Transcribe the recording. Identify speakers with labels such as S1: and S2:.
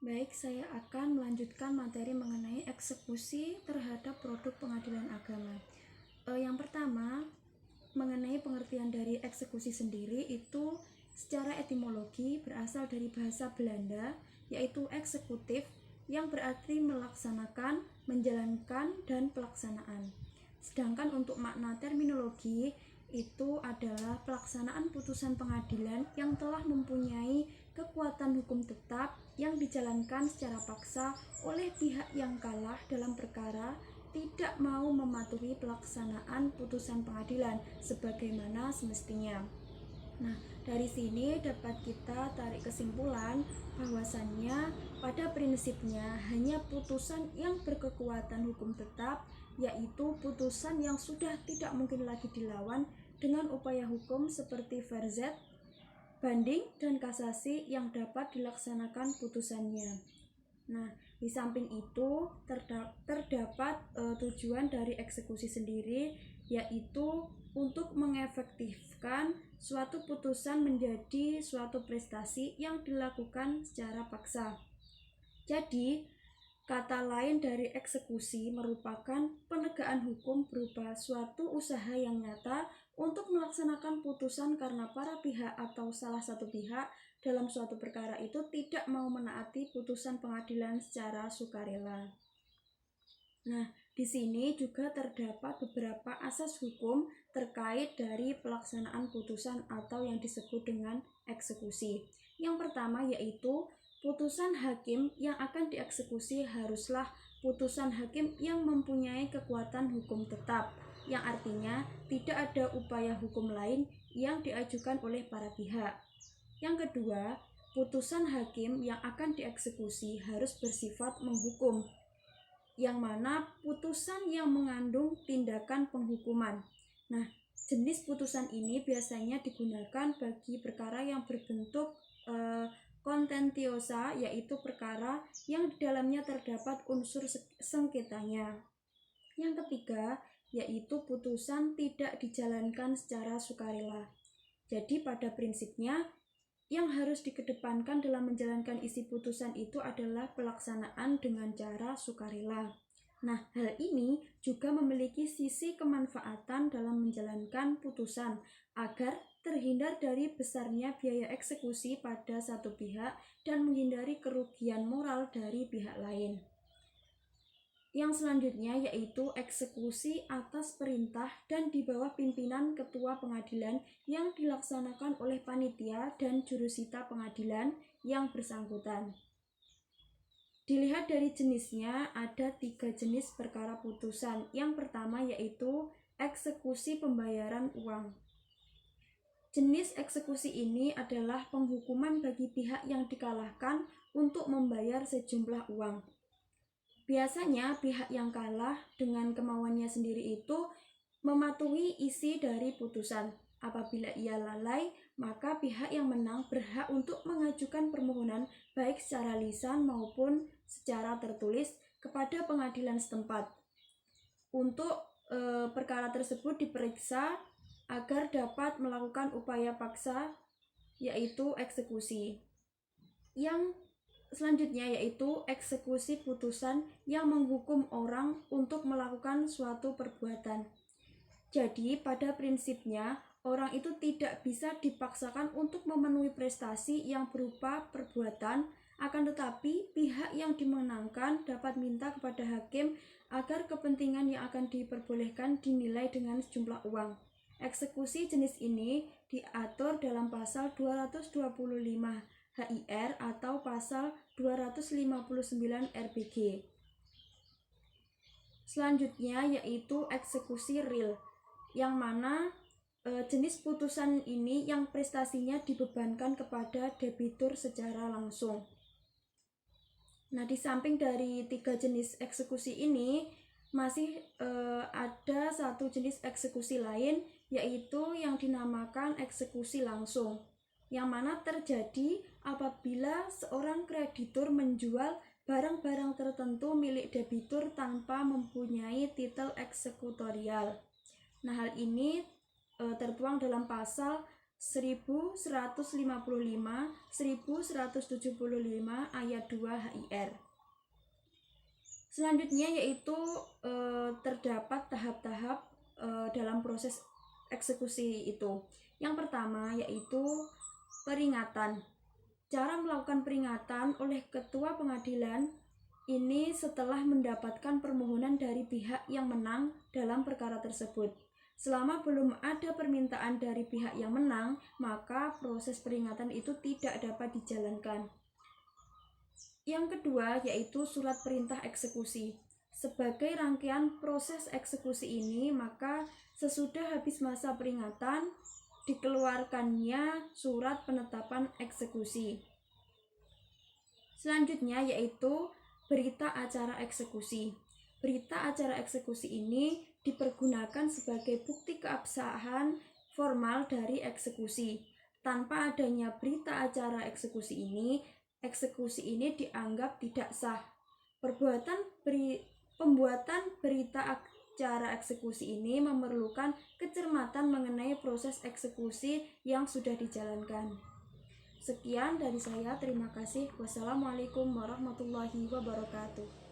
S1: Baik, saya akan melanjutkan materi mengenai eksekusi terhadap produk pengadilan agama. Yang pertama, mengenai pengertian dari eksekusi sendiri itu secara etimologi berasal dari bahasa Belanda, yaitu eksekutif, yang berarti melaksanakan, menjalankan, dan pelaksanaan. Sedangkan untuk makna terminologi itu adalah pelaksanaan putusan pengadilan yang telah mempunyai kekuatan hukum tetap yang dijalankan secara paksa oleh pihak yang kalah dalam perkara tidak mau mematuhi pelaksanaan putusan pengadilan sebagaimana semestinya. Nah, dari sini dapat kita tarik kesimpulan bahwasannya pada prinsipnya hanya putusan yang berkekuatan hukum tetap, yaitu putusan yang sudah tidak mungkin lagi dilawan dengan upaya hukum seperti verzet, banding, dan kasasi yang dapat dilaksanakan putusannya. Nah, di samping itu terdapat tujuan dari eksekusi sendiri, yaitu untuk mengefektifkan suatu putusan menjadi suatu prestasi yang dilakukan secara paksa. Jadi, kata lain dari eksekusi merupakan penegakan hukum berupa suatu usaha yang nyata untuk melaksanakan putusan karena para pihak atau salah satu pihak dalam suatu perkara itu tidak mau menaati putusan pengadilan secara sukarela. Nah, di sini juga terdapat beberapa asas hukum terkait dari pelaksanaan putusan atau yang disebut dengan eksekusi. Yang pertama yaitu putusan hakim yang akan dieksekusi haruslah putusan hakim yang mempunyai kekuatan hukum tetap, yang artinya tidak ada upaya hukum lain yang diajukan oleh para pihak. Yang kedua, putusan hakim yang akan dieksekusi harus bersifat menghukum, yang mana putusan yang mengandung tindakan penghukuman. Nah, jenis putusan ini biasanya digunakan bagi perkara yang berbentuk kontentiosa, yaitu perkara yang di dalamnya terdapat unsur sengketanya. Yang ketiga, yaitu putusan tidak dijalankan secara sukarela. Jadi pada prinsipnya yang harus dikedepankan dalam menjalankan isi putusan itu adalah pelaksanaan dengan cara sukarela. Nah, hal ini juga memiliki sisi kemanfaatan dalam menjalankan putusan agar terhindar dari besarnya biaya eksekusi pada satu pihak dan menghindari kerugian moral dari pihak lain. Yang selanjutnya yaitu eksekusi atas perintah dan di bawah pimpinan ketua pengadilan yang dilaksanakan oleh panitia dan jurusita pengadilan yang bersangkutan. Dilihat dari jenisnya, ada 3 jenis perkara putusan. Yang pertama yaitu eksekusi pembayaran uang. Jenis eksekusi ini adalah penghukuman bagi pihak yang dikalahkan untuk membayar sejumlah uang. Biasanya pihak yang kalah dengan kemauannya sendiri itu mematuhi isi dari putusan. Apabila ia lalai, maka pihak yang menang berhak untuk mengajukan permohonan baik secara lisan maupun secara tertulis kepada pengadilan setempat untuk perkara tersebut diperiksa agar dapat melakukan upaya paksa, yaitu eksekusi. Yang selanjutnya yaitu eksekusi putusan yang menghukum orang untuk melakukan suatu perbuatan. Jadi pada prinsipnya orang itu tidak bisa dipaksakan untuk memenuhi prestasi yang berupa perbuatan, akan tetapi pihak yang dimenangkan dapat minta kepada hakim agar kepentingan yang akan diperbolehkan dinilai dengan sejumlah uang. Eksekusi jenis ini diatur dalam pasal 225 HIR atau pasal 259 RBG. Selanjutnya yaitu eksekusi real, yang mana jenis putusan ini yang prestasinya dibebankan kepada debitur secara langsung. Nah, di samping dari 3 jenis eksekusi ini masih ada satu jenis eksekusi lain, yaitu yang dinamakan eksekusi langsung, yang mana terjadi apabila seorang kreditur menjual barang-barang tertentu milik debitur tanpa mempunyai titel eksekutorial. Nah, hal ini tertuang dalam pasal 1155, 1175 ayat 2 HIR. Selanjutnya yaitu terdapat tahap-tahap dalam proses eksekusi itu. Yang pertama yaitu peringatan. Cara melakukan peringatan oleh ketua pengadilan ini setelah mendapatkan permohonan dari pihak yang menang dalam perkara tersebut. Selama belum ada permintaan dari pihak yang menang, maka proses peringatan itu tidak dapat dijalankan. Yang kedua yaitu surat perintah eksekusi. Sebagai rangkaian proses eksekusi ini, maka sesudah habis masa peringatan dikeluarkannya surat penetapan eksekusi. Selanjutnya yaitu berita acara eksekusi. Berita acara eksekusi ini dipergunakan sebagai bukti keabsahan formal dari eksekusi. Tanpa adanya berita acara eksekusi ini dianggap tidak sah. Pembuatan berita acara eksekusi ini memerlukan kecermatan mengenai proses eksekusi yang sudah dijalankan. Sekian dari saya, terima kasih. Wassalamualaikum warahmatullahi wabarakatuh.